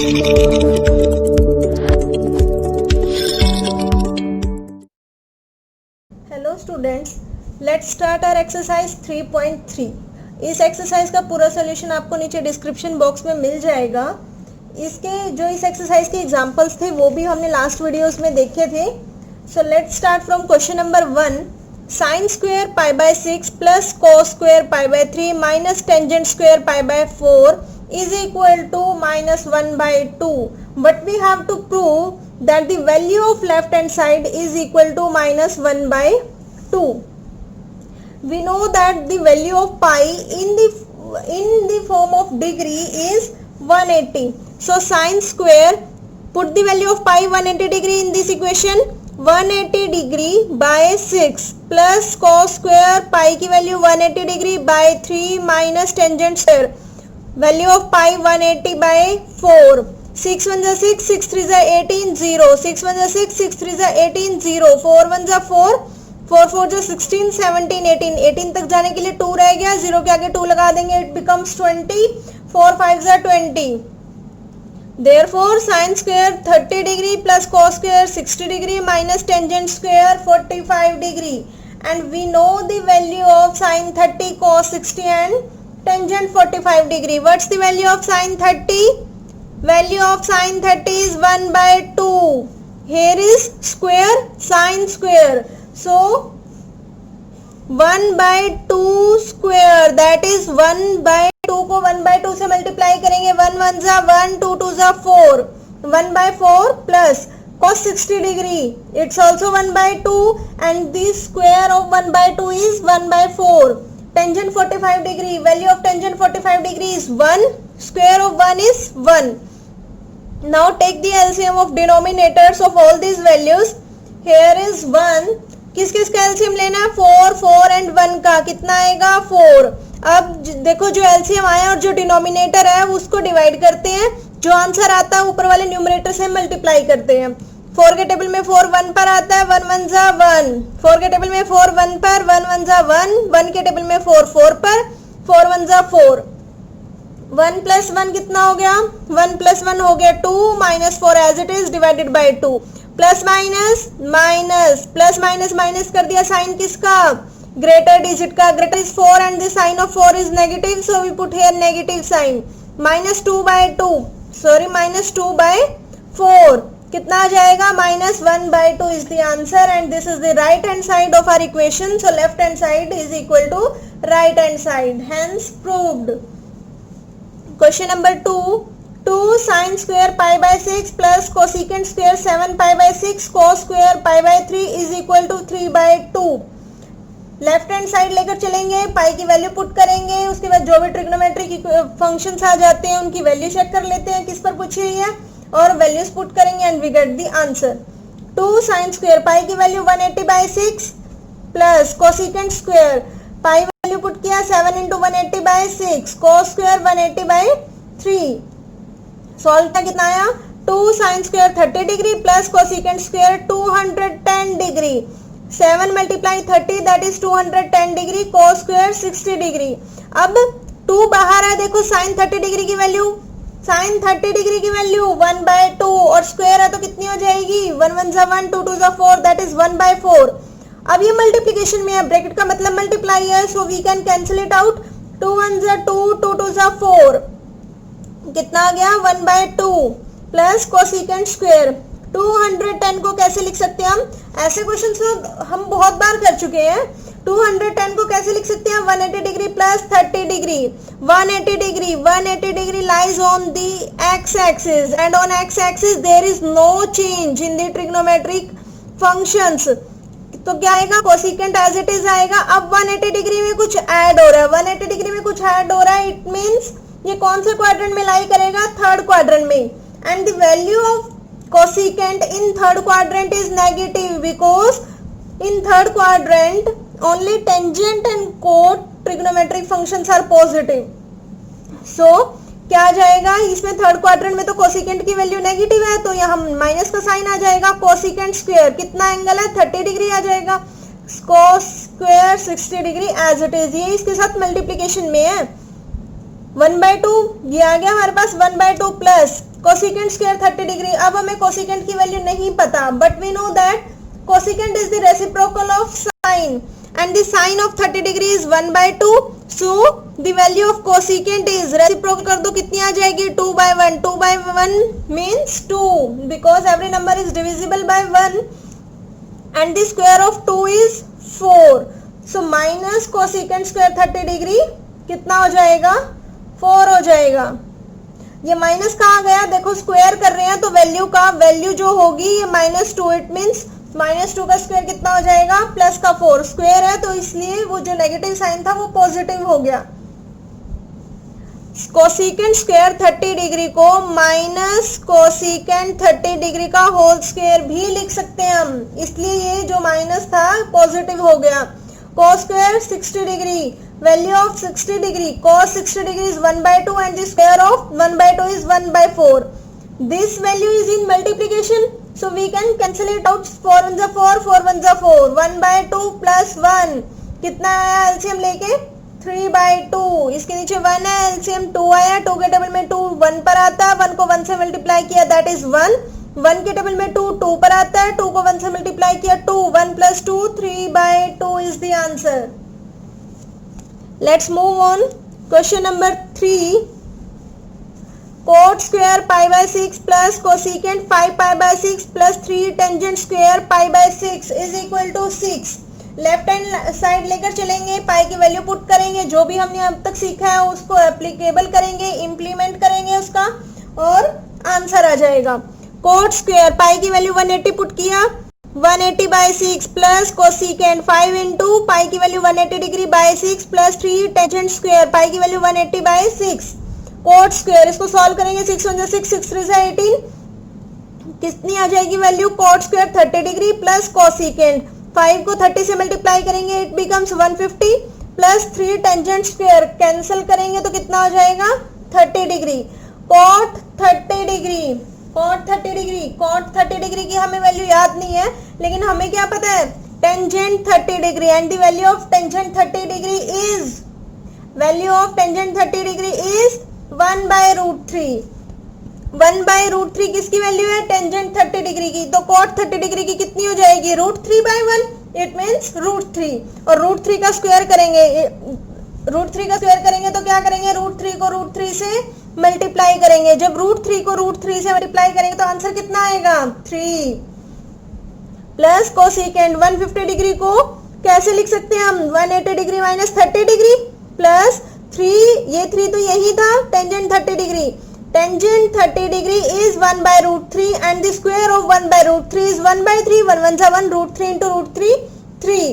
Hello students, let's start our exercise 3.3। इस exercise का पूरा सॉल्यूशन आपको नीचे डिस्क्रिप्शन बॉक्स में मिल जाएगा। इसके जो इस एक्सरसाइज के एग्जांपल्स थे वो भी हमने लास्ट वीडियोस में देखे थे। So let's start from question number 1। Sine square pi by 6 plus cos square pi by 3 minus tangent square pi by 4 is equal to minus 1 by 2. But we have to prove that the value of left hand side is equal to minus 1 by 2. We know that the value of pi in the form of degree is 180. So sin square, put the value of pi 180 degree in this equation. 180 degree by 6 plus cos square pi की value 180 degree by 3 minus tangent square value of pi 180 by 4. 6 1 6, 6 3 18, 0. 6 1 6, 6 3 18, 0. 4 1 4, 4 4 16, 17, 18. 18 तक जाने के लिए 2 रह गया, 0 के आगे 2 लगा देंगे, it becomes 20. 4 5 20. Therefore sin square 30 degree plus cos square 60 degree minus tangent square 45 degree. And we know the value of sin 30, cos 60 and tangent 45 degree. What's the value of sin 30? Value of sin 30 is 1 by 2. Here is square, sin square. So 1 by 2 square, that is 1 by 2 को 1 by 2 से multiply करेंगे. 1 1 जा 1, 2 2 जा 4. 1 by 4 plus cos 60 degree. It's also 1 by 2 and the square of 1 by 2 is 1 by 4. Tangent 45 degree, value of tangent 45 degree is 1, square of 1 is 1. Now take the LCM of denominators of all these values. Here is 1. किस किस का LCM लेना है? 4, 4 and 1 का कितना आएगा? 4. अब देखो जो LCM आया और जो डिनोमिनेटर है उसको डिवाइड करते हैं, जो आंसर आता है ऊपर वाले न्यूमरेटर से मल्टीप्लाई करते हैं. 4 के टेबल में 4 1 पर आता है, 1 1 जा 1. 4 के टेबल में 4 1 पर, 1 1 जा 1. 1 के टेबल में 4 4 पर, 4 1 जा 4. 1 प्लस 1 कितना हो गया? 1 प्लस 1 हो गया 2 minus 4 as it is divided by 2. Plus minus minus, plus minus minus कर दिया. साइन किसका? ग्रेटर डिजिट का. Greater is 4 and the sign of 4 is negative, so we put here negative sign. Minus 2 by 2, sorry minus 2 by 4. कितना आ जाएगा? Minus 1 by 2 is the answer and this is the right hand side of our equation. So left hand side is equal to right hand side, hence proved. Question number 2. 2 sin square pi by 6 plus cosecant square 7 pi by 6 cos square pi by 3 is equal to 3 by 2. Left hand side लेकर चलेंगे, पाई की value put करेंगे, उसके बाद जो भी trigonometry functions आ जाते हैं उनकी वैल्यू चेक कर लेते हैं किस पर पूछी हुई है और वैल्यूज पुट करेंगे and we get the answer. 2 sin square pi की value 180 by 6 plus cosecant square pi value put किया 7 into 180 by 6 cos square 180 by 3. Solve का कितना आया? 2 sin square 30 degree plus cosecant square 210 degree. 7 multiply 30 that is 210 degree, cos square 60 degree. अब 2 बाहर है, देखो sin 30 degree की वैल्यू, sin 30 डिग्री की वैल्यू 1 by 2 और स्क्वायर है तो कितनी हो जाएगी? 1 1 जा 1, 2 2 जा 4, that is 1 by 4. अब ये मल्टीप्लिकेशन में है, ब्रैकेट का मतलब मल्टीप्लाई है, so we can cancel it out. 2 1 जा 2, 2 2 जा 4, कितना आ गया? 1 by 2 प्लस कोसिकेंट स्क्वायर. 210 को कैसे लिख सकते हैं हम? ऐसे क्वेश्चन तो हम बहुत बार कर चुके हैं. 210 को कैसे लिख सकते हैं? 180 degree plus 30 degree. 180 degree lies on the x axis and on x axis there is no change in the trigonometric functions. तो क्या आएगा? कोसिकेंट एज इट इज आएगा. अब 180 डिग्री में कुछ ऐड हो रहा है, 180 डिग्री में कुछ ऐड हो रहा है, इट मीन्स ये कौन से क्वाड्रेंट में लाई करेगा? थर्ड क्वाड्रेंट में. And the value of cosecant in third quadrant is negative because in third quadrant only tangent and cot trigonometric functions are positive. So क्या आ जाएगा? इसमें थर्ड क्वाड्रेंट में तो कोसिकेंट की वैल्यू नेगेटिव है तो यहाँ माइनस का साइन आ जाएगा. कोसिकेंट स्क्वायर कितना एंगल है? 30 डिग्री आ जाएगा. cos square 60 degree as it is. ये इसके साथ मल्टीप्लीकेशन में है. 1/2 ये आ गया हमारे पास 1/2 प्लस कोसिकेंट स्क्वायर 30 डिग्री। अब हमें कोसिकेंट की वैल्यू नहीं पता, but we know that cosecant is the reciprocal of sine and the sine of 30 degree is 1/2, so the value of cosecant is, reciprocal कर दो कितनी आ जाएगी 2/1, 2/1 means 2 because every number is divisible by 1 and the square of 2 is 4, so minus cosecant square 30 degree कितना हो जाएगा 4 हो जाएगा। ये माइनस कहाँ गया, देखो स्क्वायर कर रहे हैं तो वैल्यू जो होगी ये -2, इट मीन्स -2 का स्क्वायर कितना हो जाएगा प्लस का 4, स्क्वायर है तो इसलिए वो जो नेगेटिव साइन था वो पॉजिटिव हो गया। कोसिकेंट स्क्वायर 30 डिग्री को माइनस कोसिकेंट 30 डिग्री का होल स्क्वायर भी लिख सकते हैं हम, इसलिए ये जो माइनस था पॉजिटिव हो गया। cos square 60 degree, value of 60 degree, cos 60 degree is 1/2 and the square of 1/2 is 1/4। This value is in multiplication, so we can cancel it out, 4 1 जा 4, 4 1 जा 4, 1/2 प्लस 1 कितना आया एलसीएम लेके 3/2, इसके नीचे 1 है, एलसीएम 2 आया, 2 के टेबल में 2 1 पर आता है, 1 को 1 से मल्टीप्लाई किया दैट इज 1, 1 के टेबल में 2 2 पर आता है, 2 को 1 से मल्टीप्लाई किया 2, 1 plus 2 3/2 is the answer. Let's move on, question number 3, cot square π/6 plus cosecant 5 π/6 plus 3 tangent square π/6 is equal to 6। Left hand side लेकर चलेंगे, पाई की वैल्यू पुट करेंगे, जो भी हमने अब तक सीखा है उसको एप्लीकेबल करेंगे, इंप्लीमेंट करेंगे उसका और आंसर आ जाएगा। cot स्क्वायर पाई की वैल्यू 180 पुट किया, 180/6 प्लस कोसिकेंट 5 इंटू पाई की value 180 degree by 6 plus 3 tangent square pi की वैल्यू 180/6। कोट स्क्वायर इसको सॉल्व करेंगे, 6 1 6 6 3 18, कितनी आ जाएगी value cot square 30 degree plus cosecant 5 को 30 से मल्टीप्लाई करेंगे it becomes 150 plus 3 tangent square cancel करेंगे तो कितना हो जाएगा 30 degree. Cot 30 degree, cot 30 degree, cot 30 degree की हमें वैल्यू याद नहीं है, लेकिन हमें क्या पता है tangent 30 degree and the value of tangent 30 degree is, value of tangent 30 degree is 1/√3। 1/√3 किसकी वैल्यू है टेंजेंट 30 डिग्री की, तो कोट 30 डिग्री की कितनी हो जाएगी √3/1, इट मींस √3, और √3 का स्क्वायर करेंगे, √3 का स्क्वायर करेंगे तो क्या करेंगे √3 को √3 से मल्टीप्लाई करेंगे, जब √3 को √3 से मल्टीप्लाई करेंगे तो आंसर कितना आएगा 3 प्लस कोसिकेंट 150 डिग्री को कैसे लिख सकते हैं हम 180 डिग्री माइनस 30 डिग्री प्लस 3, ये 3 तो यही था tangent 30 degree, tangent 30 degree is 1/√3 and the square of 1/√3 is 1/3, 1 1 जा 1, √3 into √3 3,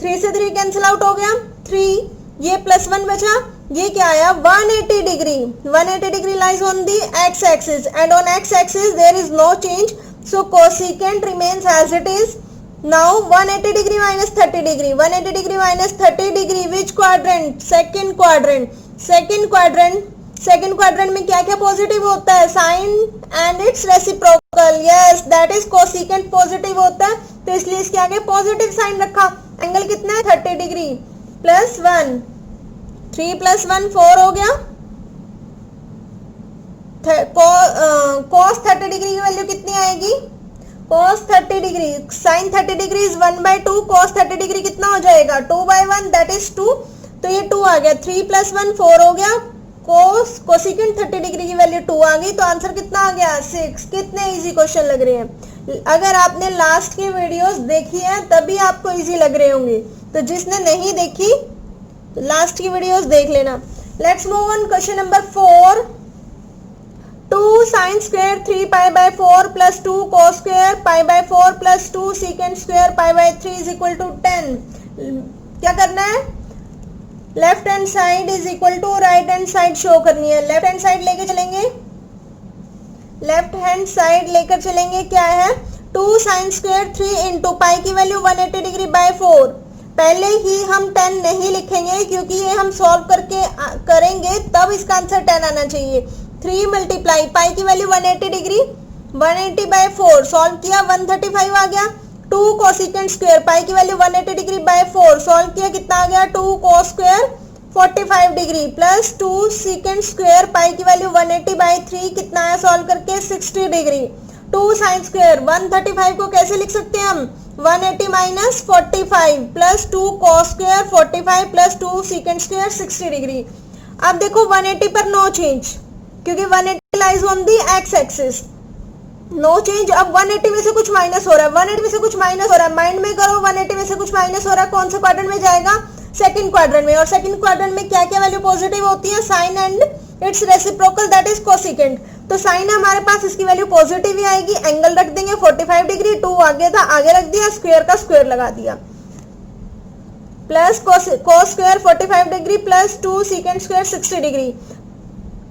3 से 3 कैंसिल आउट हो गया 3, ये प्लस 1 बचा, ये क्या आया 180 degree, 180 degree lies on the x axis and on x axis there is no change, so cosecant remains as it is. Now 180 degree minus 30 degree, 180 degree minus 30 degree, which quadrant? Second quadrant, second quadrant, second quadrant में क्या क्या positive होता है sine and its reciprocal, yes that is cosecant positive होता है, तो इसलिए इसके आगे पॉजिटिव साइन रखा। एंगल कितना है 30 डिग्री प्लस 1, 3 + 1 4 हो गया, cos 30 डिग्री की वैल्यू कितनी आएगी cos 30 degree, sin 30 degree is 1/2, cos 30 degree कितना हो जाएगा 2/1 दैट इज 2, तो ये 2 आ गया, 3 + 1 4 हो गया, कोसिकेंट 30 डिग्री की वैल्यू 2 आ गई, तो आंसर कितना आ गया 6। कितने इजी क्वेश्चन लग रहे हैं, अगर आपने लास्ट की वीडियोस देखी है तभी आपको इजी लग रहे होंगे, तो जिसने नहीं देखी लास्ट की वीडियोस देख लेना। Let's move on, question number 4, 2 sin square 3 π/4 plus 2 cos square π/4 plus 2 secant square π/3 is equal to 10। क्या करना है, left hand side is equal to right hand side show करनी है, लेफ्ट हैंड साइड लेके चलेंगे, लेफ्ट हैंड साइड लेकर चलेंगे, क्या है 2 sin square 3 इंटू पाई की वैल्यू 180 डिग्री बाय 4, पहले ही हम 10 नहीं लिखेंगे क्योंकि ये हम सॉल्व करके करेंगे तब इसका आंसर 10 आना चाहिए। 3 मल्टीप्लाई पाई की वैल्यू 180 डिग्री 180/4 सॉल्व किया 135 आ गया, 2 कोसिकेंट स्क्वायर पाई की वैल्यू 180 डिग्री बाय 4 सॉल्व किया कितना आ गया 2 cos square 45 degree plus 2 second square pi की वैल्यू 180/3 कितना है सॉल्व करके 60 डिग्री 2 साइन स्क्वायर 135 को कैसे लिख सकते हैं हम 180 minus 45 plus 2 cos square 45 plus 2 second square 60 degree. अब देखो 180 पर नो चेंज क्योंकि 180 lies on the x axis, no change. अब 180 में से कुछ माइनस हो रहा है, 180 में से कुछ माइनस हो रहा है, माइंड में करो 180 में से कुछ माइनस हो रहा है, कौन से क्वाड्रेंट में जाएगा सेकंड क्वाड्रेंट में। और सेकंड क्वाड्रेंट में क्या क्या वैल्यू पॉजिटिव होती है sine and its reciprocal that is cosecant. तो साइन है हमारे पास, इसकी वैल्यू पॉजिटिव ही आएगी, एंगल रख देंगे 45 डिग्री, 2 आगे था आगे रख दिया, स्क्वायर का स्क्वायर लगा दिया, plus cos square 45 degree plus 2 second square 60 degree,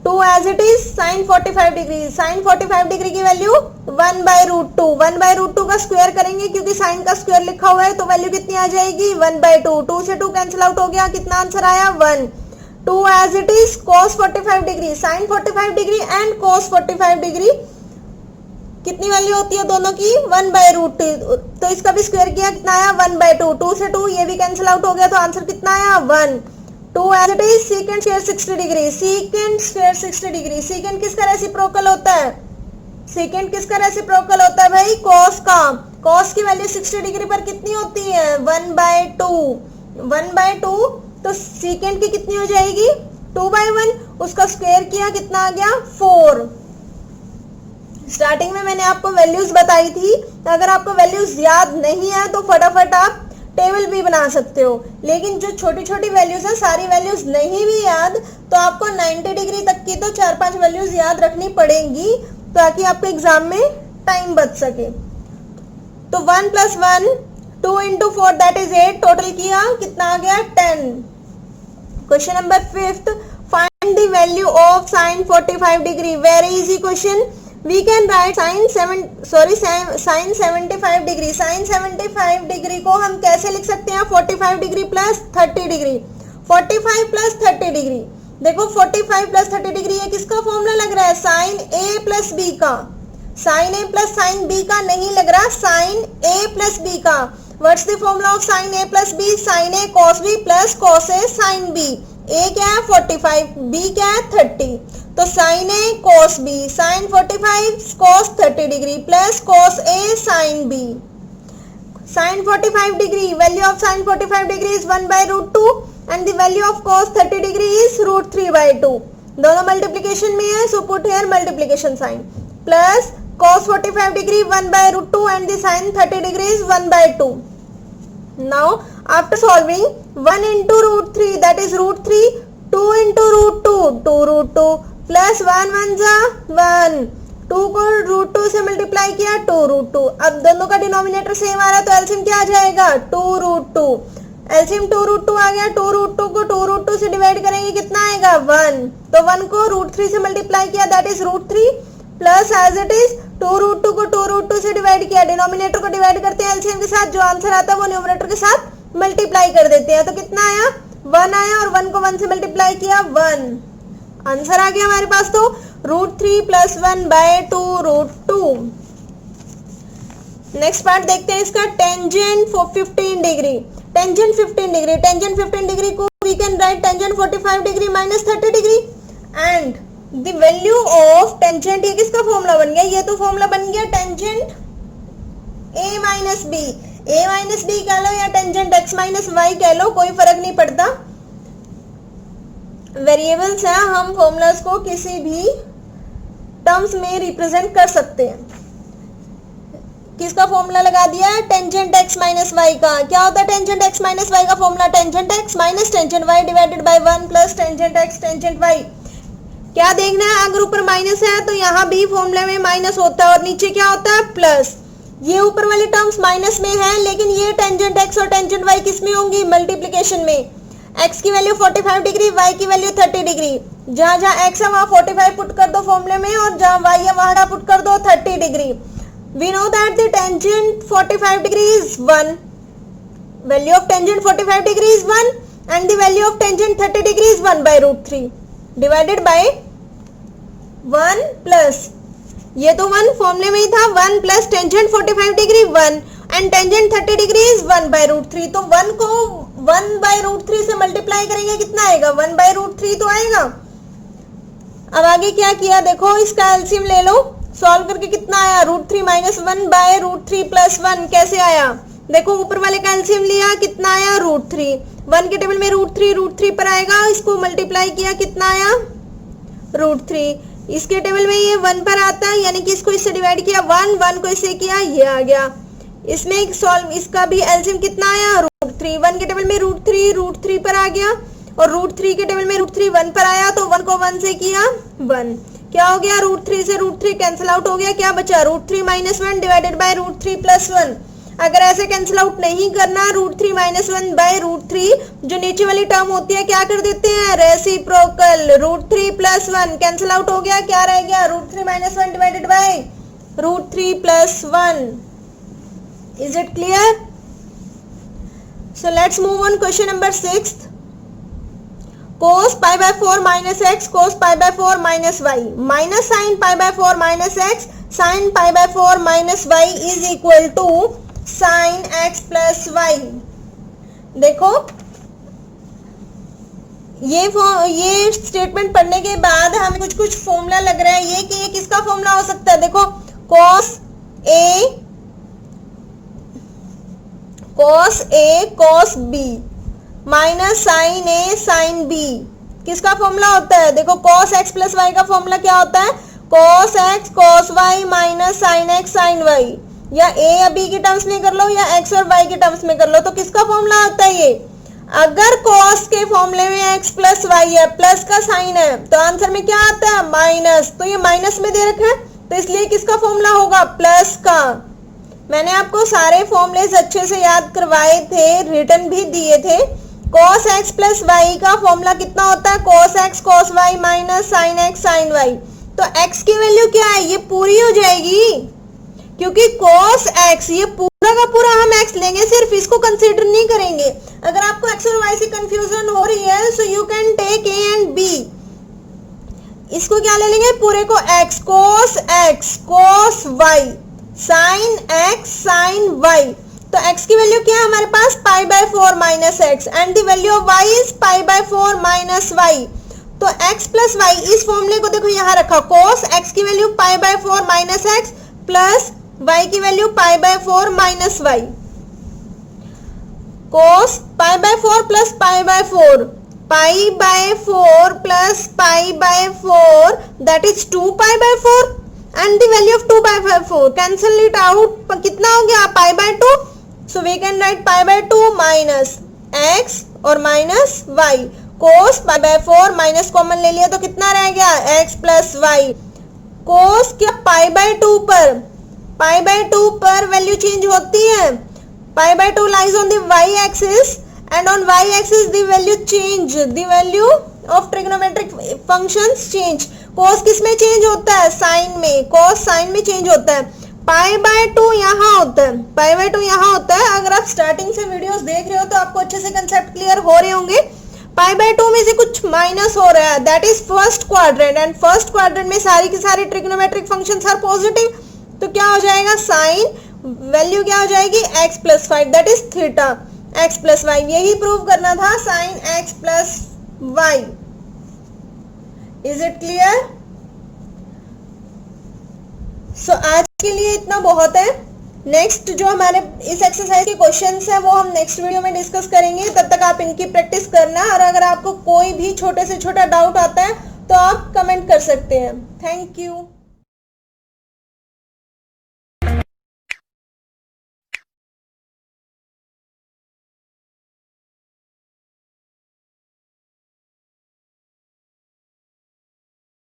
2 as it is sine 45 degree, sine 45 degree की वैल्यू 1/√2, 1/√2 का स्क्वायर करेंगे क्योंकि साइन का स्क्वायर लिखा हुआ है तो वैल्यू कितनी आ जाएगी 1/2, 2 से 2 कैंसिल आउट हो गया, कितना आंसर आया 1। 2 as it is cos 45 degree, sine 45 degree and cos 45 degree कितनी वैल्यू होती है दोनों की 1/√2, तो इसका भी स्क्वायर किया कितना आया 1/2, 2 से 2 ये भी कैंसिल आउट हो गया तो आंसर कितना आया 1। 2 as it is second square 60 degree, second square 60 degree, second किसका रेसिप्रोकल होता है, सेकंड किसका रेसिप्रोकल होता है भाई cos का, cos की वैल्यू 60 डिग्री पर कितनी होती है 1/2, 1/2 तो सेकंड की कितनी हो जाएगी 2/1, उसका स्क्वायर किया कितना आ गया 4। स्टार्टिंग में मैंने आपको वैल्यूज बताई थी, अगर आपको वैल्यूज याद नहीं है तो फटाफट आप टेबल भी बना सकते हो, लेकिन जो छोटी छोटी वैल्यूज है सारी वैल्यूज नहीं भी याद तो आपको 90 डिग्री तक की तो 4-5 वैल्यूज याद रखनी पड़ेंगी ताकि आपके एग्जाम में टाइम बच सके। तो 1 + 1 2 × 4 दैट इज 8, टोटल किया कितना आ गया 10। Question number 5th, find the value of sine 45 degree, very easy question. We can write sin 75 degree, sin 75 degree को हम कैसे लिख सकते हैं 45 degree plus 30 degree, 45 plus 30 degree. देखो 45 प्लस 30 डिग्री ये किसका फॉर्मूला लग रहा है sin a प्लस b का, sin a plus sin b का नहीं लग रहा, sin a प्लस b का। What's the formula of sin a plus b, sin a cos b plus cos a sin b। a क्या है 45, b क्या है 30, तो sin a cos b, sin 45 cos 30 degree plus cos a sin b। sin 45 degree, value of sin 45 degree is 1/√2 and the value of cos 30 degree is √3/2। दोनों multiplication में है so put here multiplication sign, plus cos 45 degree 1/√2 and the sin 30 degree is 1/2. Now after solving 1 into √3 that is √3, 2 into √2 2√2 plus 1 1 जा 1, 2 को √2 से multiply किया 2√2। अब दोनों का डिनोमिनेटर सेम आ रहा है तो एलसीएम क्या आ जाएगा 2√2, एलसीएम 2√2 आ गया, 2√2 को 2√2 से डिवाइड करेंगे कितना आएगा 1, तो 1 को √3 से मल्टीप्लाई किया that is √3 plus as it is 2√2 को 2√2 से डिवाइड किया, डिनोमिनेटर को डिवाइड करते हैं एलसीएम के साथ, जो आंसर आता है वो न्यूमरेटर के साथ मल्टीप्लाई कर देते हैं, तो कितना आया 1 आया और 1 को 1 से मल्टीप्लाई किया 1, आंसर आ गया हमारे पास तो √3 + 1/2√2। नेक्स्ट पार्ट देखते हैं इसका, tangent 15 degree, tangent 15 degree, tangent 15 degree को we can write tangent 45 degree minus 30 degree and the value of tangent, ये किसका फॉर्मूला बन गया, ये तो फॉर्मूला बन गया tangent a minus b, a minus b कह लो या टेंजेंट x माइनस वाई कह लो, कोई फर्क नहीं पड़ता, वेरिएबल्स है, हम फॉर्मूलाज को किसी भी टर्म्स में रिप्रेजेंट कर सकते हैं। किसका फॉर्मूला लगा दिया है टेंजेंट x माइनस वाई का, क्या होता है टेंजेंट x माइनस वाई का formula, tangent x minus tangent y divided by 1 plus tangent x tangent y। क्या देखना है, अगर ऊपर माइनस है तो यहाँ भी फॉर्मूले में माइनस होता है और नीचे क्या होता है प्लस, ये ऊपर वाली टर्म्स माइनस में है लेकिन ये टेंजेंट x और टेंजेंट y किस में होंगी मल्टीप्लिकेशन में, x की वैल्यू 45 डिग्री, y की वैल्यू 30 डिग्री, जहां जहां x है वहां 45 पुट कर दो फॉर्मूले में और जहां y है वहां पुट कर दो 30 डिग्री। We know that the tangent 45 degree is 1, value of tangent 45 degree is 1 and the value of tangent 30 degree is 1/√3 divided by 1 plus, ये तो 1 फॉर्मूले में ही था, 1 plus tangent 45 degree 1 and tangent 30 degree is 1/√3, तो 1 को 1/√3 से मल्टीप्लाई करेंगे कितना आएगा, 1/√3 तो आएगा। अब आगे क्या किया देखो, इसका एलसीएम ले लो, सॉल्व करके कितना आया, √3 माइनस 1/√3 प्लस 1 कैसे आया, देखो ऊपर वाले का एलसीएम लिया कितना आया √3, 1 के टेबल में √3 पर आएगा, इसको मल्टीप्लाई किया कितना आया √3, इसके टेबल में ये 1 पर आता है, यानी कि इसको इससे डिवाइड किया 1 को इससे किया ये आ गया। इसमें सॉल्व इसका भी एलसीएम कितना आया √3, 1 के टेबल में √3 पर आ गया, और √3 के टेबल में √3 1 पर आया, तो 1 को 1 से किया 1, क्या हो गया, √3 से √3 कैंसिल आउट हो गया, क्या बचा √3 माइनस 1 डिवाइडेड बाय √3 प्लस 1। अगर ऐसे कैंसिल आउट नहीं करना, √3 माइनस 1/√3 जो नीचे वाली टर्म होती है क्या कर देते हैं, रेसिप्रोकल, √3 प्लस 1 कैंसिल आउट हो गया, क्या रह गया, √3 minus 1 divided by √3 plus 1। Is it clear? So let's move on question number 6. Cos pi/4 minus x cos pi/4 minus y minus sin pi/4 minus x sin pi/4 minus y is equal to sin x plus y। देखो ये statement पढ़ने के बाद हमें कुछ formula लग रहा है, ये कि ये किसका फॉर्मूला हो सकता है, देखो cos a cos b minus sin a sin b किसका फॉर्मूला होता है, देखो cos x प्लस y का फॉर्मूला क्या होता है, cos x cos y minus sin x sin y, या a या b के टर्म्स में कर लो या x और y के टर्म्स में कर लो, तो किसका फॉर्मूला होता है ये, अगर cos के फॉर्मूले में x प्लस y है, प्लस का साइन है, तो आंसर में क्या आता है माइनस, तो ये माइनस में दे रखा है, तो इसलिए किसका फॉर्मूला होगा प्लस का। मैंने आपको सारे फॉर्मूलेस अच्छे से याद करवाए थे, रिटर्न भी दिए थे। cos x प्लस y का फॉर्मूला कितना होता है, cos x cos y minus sin x sin y, तो x की वैल्यू क्या है, ये पूरी हो जाएगी, क्योंकि cos x ये पूरा का पूरा हम x लेंगे, सिर्फ इसको कंसीडर नहीं करेंगे। अगर आपको x और y से कंफ्यूजन हो रही है, so you can take a and b, इसको क्या ले लेंगे पूरे को, x cos y sin x sin y, तो x की वैल्यू क्या है हमारे पास pi/4 minus x and the value of y is pi/4 minus y, तो x प्लस y, इस फॉर्मूले को देखो यहाँ रखा, cos x की value pi/4 minus x plus y की value pi/4 minus y, cos pi/4 plus pi/4 plus pi/4 that is 2 and the value of 2 cancel it out, कितना हो गया pi/2, so we can write pi/2 minus x और minus y, cos pi/4 minus common ले लिया तो कितना रह गया x प्लस y, cos क्या pi/2 पर वैल्यू चेंज होती है, pi/2 lies on the y axis and on y axis the value change, the value of trigonometric functions change, cos किस में चेंज होता है, साइन में, cos साइन में चेंज होता है, pi/2 यहाँ होता है, pi/2 यहाँ होता है। अगर आप स्टार्टिंग से वीडियोस देख रहे हो तो आपको अच्छे से कंसेप्ट क्लियर हो रहे होंगे। pi/2 में से कुछ माइनस हो रहा है, that is first quadrant, and first quadrant में सारी की सारी ट्रिग्नोमेट्रिक फंक्शंस आर पॉजिटिव, तो क्या हो जाएगा साइन वैल्यू क्या हो जाएगी x plus 5 that is theta x plus 5, यही प्रूव करना था sine x plus y। Is it clear? So आज के लिए इतना बहुत है। नेक्स्ट जो हमारे इस एक्सरसाइज के क्वेश्चंस हैं वो हम नेक्स्ट वीडियो में डिस्कस करेंगे, तब तक आप इनकी प्रैक्टिस करना, और अगर आपको कोई भी छोटे से छोटा डाउट आता है तो आप कमेंट कर सकते हैं। Thank you.